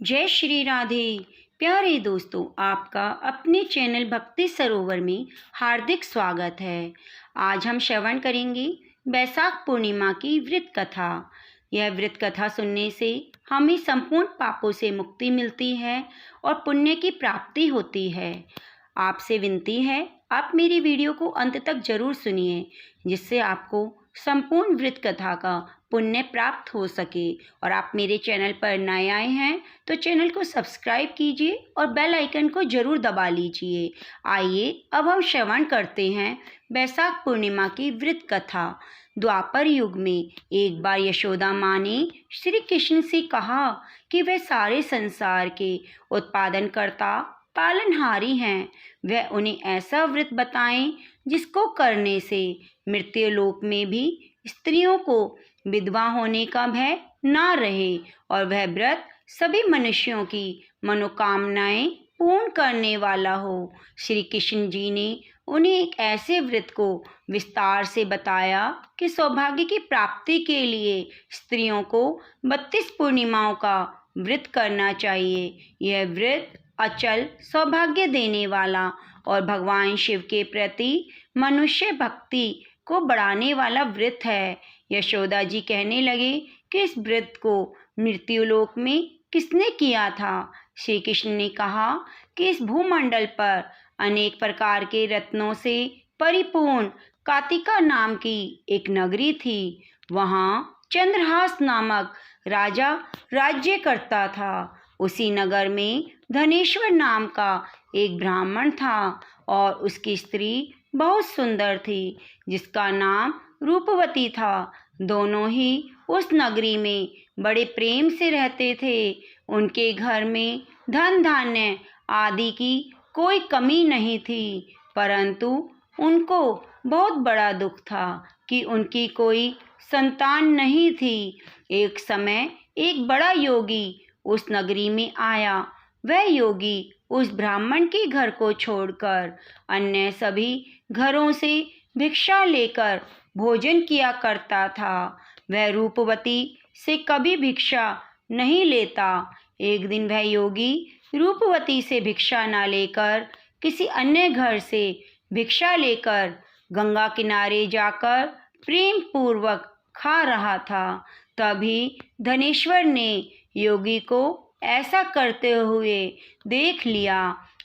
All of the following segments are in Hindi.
जय श्री राधे। प्यारे दोस्तों, आपका अपने चैनल भक्ति सरोवर में हार्दिक स्वागत है। आज हम श्रवण करेंगे बैसाख पूर्णिमा की व्रत कथा। यह व्रत कथा सुनने से हमें संपूर्ण पापों से मुक्ति मिलती है और पुण्य की प्राप्ति होती है। आपसे विनती है, आप मेरी वीडियो को अंत तक जरूर सुनिए, जिससे आपको संपूर्ण व्रत कथा का पुण्य प्राप्त हो सके। और आप मेरे चैनल पर नए आए हैं तो चैनल को सब्सक्राइब कीजिए और बेल आइकन को जरूर दबा लीजिए। आइए अब हम श्रवण करते हैं बैसाख पूर्णिमा की व्रत कथा। द्वापर युग में एक बार यशोदा माँ ने श्री कृष्ण से कहा कि वे सारे संसार के उत्पादनकर्ता पालनहारी हैं। वह उन्हें ऐसा व्रत बताएं जिसको करने से मृत्युलोक में भी स्त्रियों को विधवा होने का भय ना रहे और वह व्रत सभी मनुष्यों की मनोकामनाएं पूर्ण करने वाला हो। श्री कृष्ण जी ने उन्हें एक ऐसे व्रत को विस्तार से बताया कि सौभाग्य की प्राप्ति के लिए स्त्रियों को 32 पूर्णिमाओं का व्रत करना चाहिए। यह व्रत अचल सौभाग्य देने वाला और भगवान शिव के प्रति मनुष्य भक्ति को बढ़ाने वाला व्रत है। यशोदा जी कहने लगे कि इस व्रत को मृत्युलोक में किसने किया था। श्री कृष्ण ने कहा कि इस भूमंडल पर अनेक प्रकार के रत्नों से परिपूर्ण कातिका नाम की एक नगरी थी। वहाँ चंद्रहास नामक राजा राज्य करता था। उसी नगर में धनेश्वर नाम का एक ब्राह्मण था और उसकी स्त्री बहुत सुंदर थी, जिसका नाम रूपवती था। दोनों ही उस नगरी में बड़े प्रेम से रहते थे। उनके घर में धन धान्य आदि की कोई कमी नहीं थी, परंतु उनको बहुत बड़ा दुख था कि उनकी कोई संतान नहीं थी। एक समय एक बड़ा योगी उस नगरी में आया। वह योगी उस ब्राह्मण के घर को छोड़कर अन्य सभी घरों से भिक्षा लेकर भोजन किया करता था। वह रूपवती से कभी भिक्षा नहीं लेता। एक दिन वह योगी रूपवती से भिक्षा न लेकर किसी अन्य घर से भिक्षा लेकर गंगा किनारे जाकर प्रेम पूर्वक खा रहा था। तभी धनेश्वर ने योगी को ऐसा करते हुए देख लिया।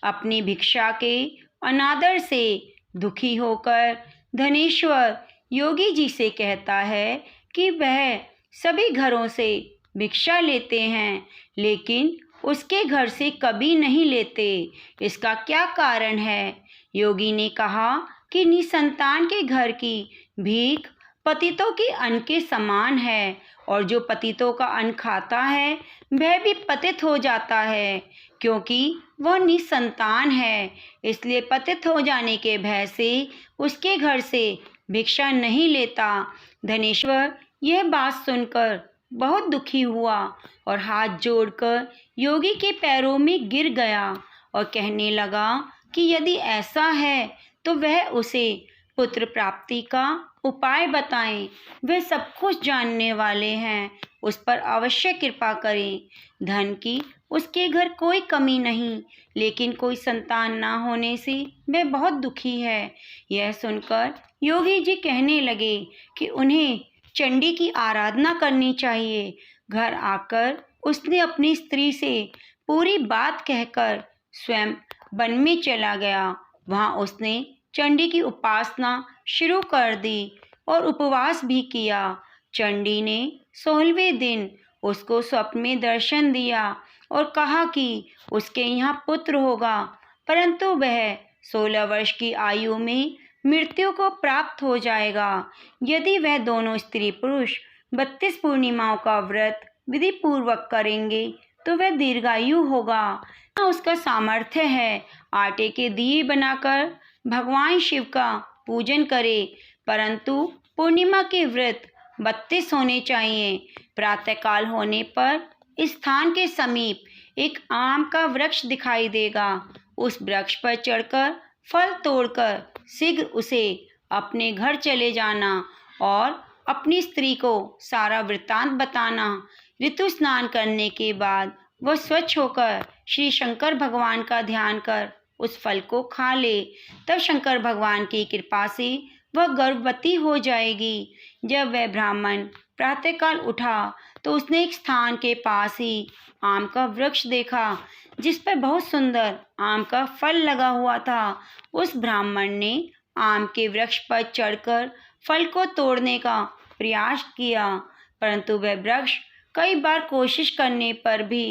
अपनी भिक्षा के अनादर से दुखी होकर धनेश्वर योगी जी से कहता है कि वह सभी घरों से भिक्षा लेते हैं, लेकिन उसके घर से कभी नहीं लेते। इसका क्या कारण है? योगी ने कहा कि निसंतान के घर की भीख पतितों के अन्न के समान है, और जो पतितों का अन्न खाता है वह भी पतित हो जाता है, क्योंकि वह निसंतान है। इसलिए पतित हो जाने के भय से उसके घर से भिक्षा नहीं लेता। धनेश्वर यह बात सुनकर बहुत दुखी हुआ और हाथ जोड़कर योगी के पैरों में गिर गया और कहने लगा कि यदि ऐसा है तो वह उसे पुत्र प्राप्ति का उपाय बताएं। वे सब कुछ जानने वाले हैं, उस पर अवश्य कृपा करें। धन की उसके घर कोई कमी नहीं, लेकिन कोई संतान ना होने से वह बहुत दुखी है। यह सुनकर योगी जी कहने लगे कि उन्हें चंडी की आराधना करनी चाहिए। घर आकर उसने अपनी स्त्री से पूरी बात कहकर स्वयं वन में चला गया। वहाँ उसने चंडी की उपासना शुरू कर दी और उपवास भी किया। चंडी ने 16वें दिन उसको स्वप्न में दर्शन दिया और कहा कि उसके यहाँ पुत्र होगा, परंतु वह 16 वर्ष की आयु में मृत्यु को प्राप्त हो जाएगा। यदि वह दोनों स्त्री पुरुष 32 पूर्णिमाओं का व्रत विधि पूर्वक करेंगे तो वह दीर्घायु होगा। उसका सामर्थ्य है आटे के दिए बनाकर भगवान शिव का पूजन करे, परंतु पूर्णिमा के व्रत 32 होने चाहिए। प्रातःकाल होने पर स्थान के समीप एक आम का वृक्ष दिखाई देगा। उस वृक्ष पर चढ़कर फल तोड़कर शीघ्र उसे अपने घर चले जाना और अपनी स्त्री को सारा वृत्तांत बताना। ऋतु स्नान करने के बाद वह स्वच्छ होकर श्री शंकर भगवान का ध्यान कर उस फल को खा ले, तब शंकर भगवान की कृपा से वह गर्भवती हो जाएगी। जब वह ब्राह्मण प्रातःकाल उठा तो उसने एक स्थान के पास ही आम का वृक्ष देखा जिस पर बहुत सुंदर आम का फल लगा हुआ था। उस ब्राह्मण ने आम के वृक्ष पर चढ़कर फल को तोड़ने का प्रयास किया, परंतु वह वृक्ष कई बार कोशिश करने पर भी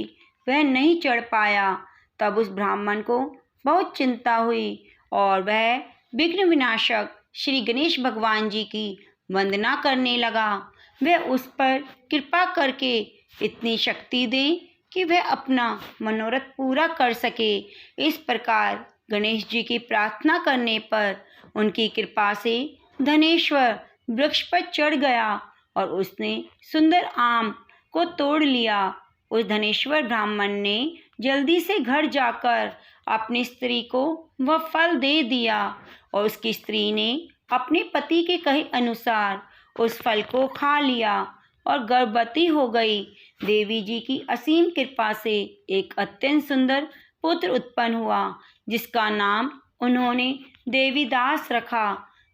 वह नहीं चढ़ पाया। तब उस ब्राह्मण को बहुत चिंता हुई और वह विघ्न विनाशक श्री गणेश भगवान जी की वंदना करने लगा। वह उस पर कृपा करके इतनी शक्ति दे कि वह अपना मनोरथ पूरा कर सके। इस प्रकार गणेश जी की प्रार्थना करने पर उनकी कृपा से धनेश्वर वृक्ष पर चढ़ गया और उसने सुंदर आम को तोड़ लिया। उस धनेश्वर ब्राह्मण ने जल्दी से घर जाकर अपनी स्त्री को वह फल दे दिया और उसकी स्त्री ने अपने पति के कहे अनुसार उस फल को खा लिया और गर्भवती हो गई। देवी जी की असीम कृपा से एक अत्यंत सुंदर पुत्र उत्पन्न हुआ जिसका नाम उन्होंने देवीदास रखा।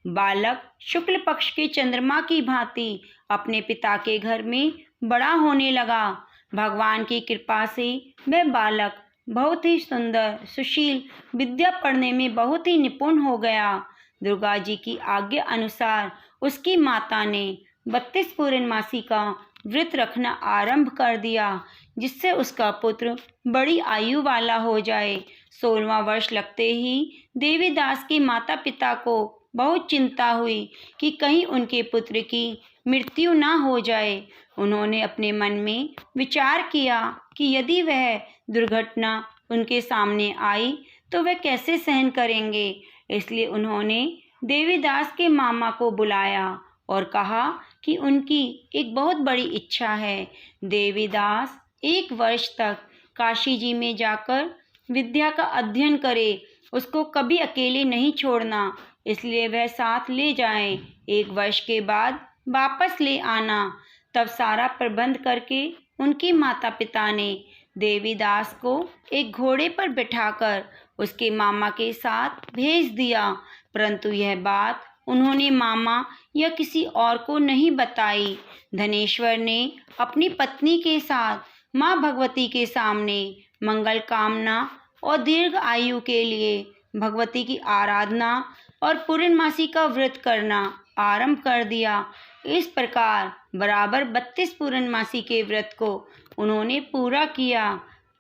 बालक शुक्ल पक्ष के चंद्रमा की भांति अपने पिता के घर में बड़ा होने लगा। भगवान की कृपा से वह बालक बहुत ही सुंदर, सुशील, विद्या पढ़ने में बहुत ही निपुण हो गया। दुर्गा जी की आज्ञा अनुसार उसकी माता ने 32 पूर्णमासी का व्रत रखना आरंभ कर दिया जिससे उसका पुत्र बड़ी आयु वाला हो जाए। 16वां वर्ष लगते ही देवीदास के माता पिता को बहुत चिंता हुई कि कहीं उनके पुत्र की मृत्यु ना हो जाए। उन्होंने अपने मन में विचार किया कि यदि वह दुर्घटना उनके सामने आई तो वह कैसे सहन करेंगे। इसलिए उन्होंने देवीदास के मामा को बुलाया और कहा कि उनकी एक बहुत बड़ी इच्छा है। देवीदास 1 वर्ष तक काशी जी में जाकर विद्या का अध्ययन करे, उसको कभी अकेले नहीं छोड़ना, इसलिए वह साथ ले जाएं। 1 वर्ष के बाद वापस ले आना। तब सारा प्रबंध करके उनके माता पिता ने देवीदास को एक घोड़े पर बिठाकर उसके मामा के साथ भेज दिया, परंतु यह बात उन्होंने मामा या किसी और को नहीं बताई। धनेश्वर ने अपनी पत्नी के साथ माँ भगवती के सामने मंगल कामना और दीर्घ आयु के लिए भगवती की आराधना और पूर्णमासी का व्रत करना आरंभ कर दिया। इस प्रकार बराबर 32 पूर्णमासी के व्रत को उन्होंने पूरा किया।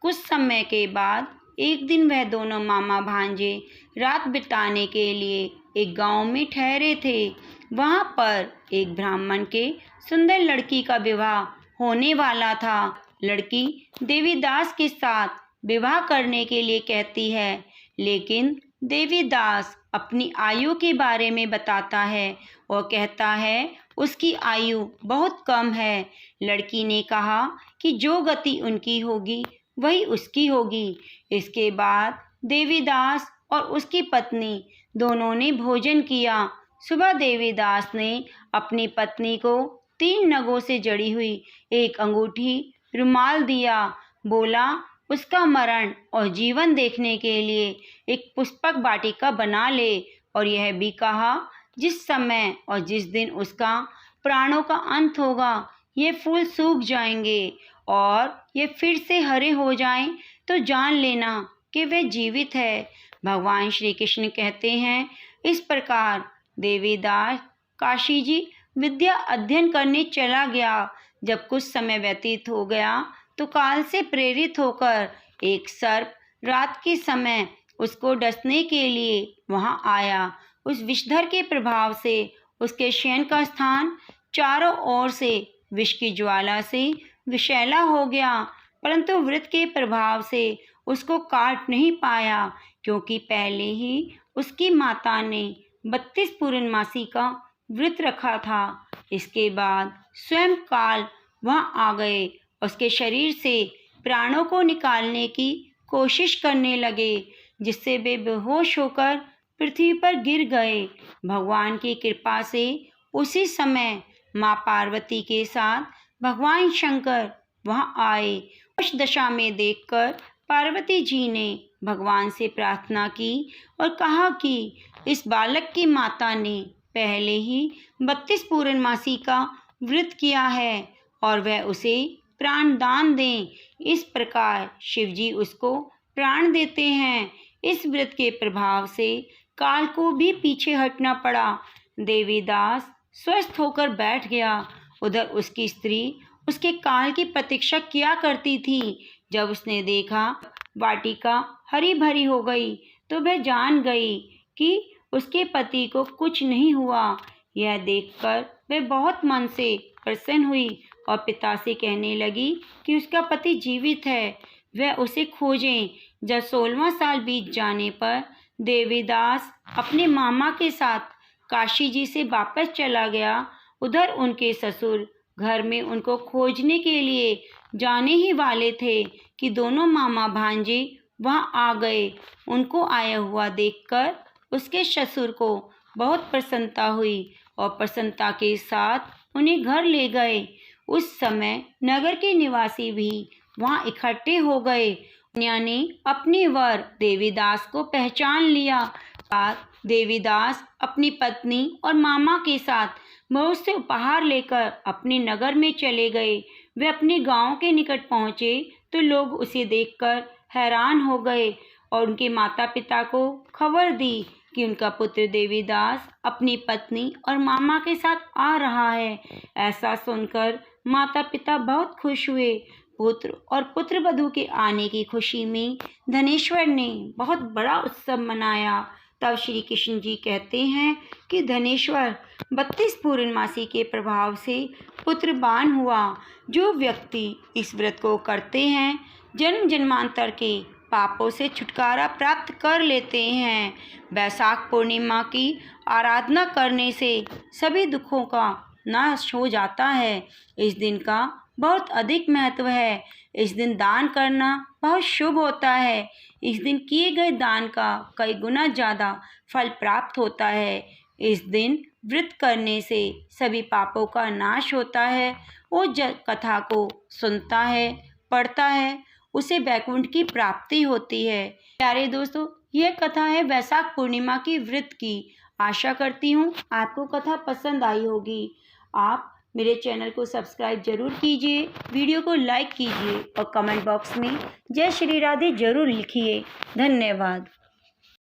कुछ समय के बाद एक दिन वह दोनों मामा भांजे रात बिताने के लिए एक गांव में ठहरे थे। वहां पर एक ब्राह्मण के सुंदर लड़की का विवाह होने वाला था। लड़की देवीदास के साथ विवाह करने के लिए कहती है, लेकिन देवीदास अपनी आयु के बारे में बताता है और कहता है उसकी आयु बहुत कम है। लड़की ने कहा कि जो गति उनकी होगी वही उसकी होगी। इसके बाद देवीदास और उसकी पत्नी दोनों ने भोजन किया। सुबह देवीदास ने अपनी पत्नी को 3 नगों से जड़ी हुई एक अंगूठी रुमाल दिया। बोला उसका मरण और जीवन देखने के लिए एक पुष्पक वाटिका बना ले, और यह भी कहा जिस समय और जिस दिन उसका प्राणों का अंत होगा ये फूल सूख जाएंगे और ये फिर से हरे हो जाएं तो जान लेना कि वह जीवित है। भगवान श्री कृष्ण कहते हैं, इस प्रकार देवीदास काशी जी विद्या अध्ययन करने चला गया। जब कुछ समय व्यतीत हो गया तो काल से प्रेरित होकर एक सर्प रात के समय उसको डसने के लिए वहां आया। उस विषधर के प्रभाव से उसके शयन का स्थान चारों ओर से विष की ज्वाला से विषैला हो गया, परंतु व्रत के प्रभाव से उसको काट नहीं पाया, क्योंकि पहले ही उसकी माता ने 32 पूर्णमासी का व्रत रखा था। इसके बाद स्वयं काल वहां आ गए, उसके शरीर से प्राणों को निकालने की कोशिश करने लगे, जिससे वे बेहोश होकर पृथ्वी पर गिर गए। भगवान की कृपा से उसी समय माँ पार्वती के साथ भगवान शंकर वहां आए। उस दशा में देखकर पार्वती जी ने भगवान से प्रार्थना की और कहा कि इस बालक की माता ने पहले ही 32 पूर्णमासी का व्रत किया है और वह उसे प्राण दान दें। इस प्रकार शिवजी उसको प्राण देते हैं। इस व्रत के प्रभाव से काल को भी पीछे हटना पड़ा। देवीदास स्वस्थ होकर बैठ गया। उधर उसकी स्त्री उसके काल की प्रतीक्षा किया करती थी। जब उसने देखा वाटिका हरी भरी हो गई तो वह जान गई कि उसके पति को कुछ नहीं हुआ। यह देखकर वह बहुत मन से प्रसन्न हुई और पिता से कहने लगी कि उसका पति जीवित है, वह उसे खोजें। जब 16वां साल बीत जाने पर देवीदास अपने मामा के साथ काशी जी से वापस चला गया। उधर उनके ससुर घर में उनको खोजने के लिए जाने ही वाले थे कि दोनों मामा भांजे वहां आ गए। उनको आया हुआ देखकर उसके ससुर को बहुत प्रसन्नता हुई और प्रसन्नता के साथ उन्हें घर ले गए। उस समय नगर के निवासी भी वहां इकट्ठे हो गए। कन्या ने अपने वर देवीदास को पहचान लिया। देवीदास अपनी पत्नी और मामा के साथ बहुत से उपहार लेकर अपने नगर में चले गए। वे अपने गांव के निकट पहुंचे तो लोग उसे देखकर हैरान हो गए और उनके माता पिता को खबर दी कि उनका पुत्र देवीदास अपनी पत्नी और मामा के साथ आ रहा है। ऐसा सुनकर माता पिता बहुत खुश हुए। पुत्र और पुत्र वधू के आने की खुशी में धनेश्वर ने बहुत बड़ा उत्सव मनाया। तब श्री कृष्ण जी कहते हैं कि धनेश्वर 32 पूर्णमासी के प्रभाव से पुत्रवान हुआ। जो व्यक्ति इस व्रत को करते हैं जन्म जन्मांतर के पापों से छुटकारा प्राप्त कर लेते हैं। वैशाख पूर्णिमा की आराधना करने से सभी दुखों का नाश हो जाता है। इस दिन का बहुत अधिक महत्व है। इस दिन दान करना बहुत शुभ होता है। इस दिन किए गए दान का कई गुना ज़्यादा फल प्राप्त होता है। इस दिन व्रत करने से सभी पापों का नाश होता है। वो कथा को सुनता है, पढ़ता है, उसे वैकुंठ की प्राप्ति होती है। प्यारे दोस्तों, यह कथा है वैशाख पूर्णिमा की व्रत की। आशा करती हूँ आपको कथा पसंद आई होगी। आप मेरे चैनल को सब्सक्राइब जरूर कीजिए, वीडियो को लाइक कीजिए और कमेंट बॉक्स में जय श्री राधे जरूर लिखिए। धन्यवाद।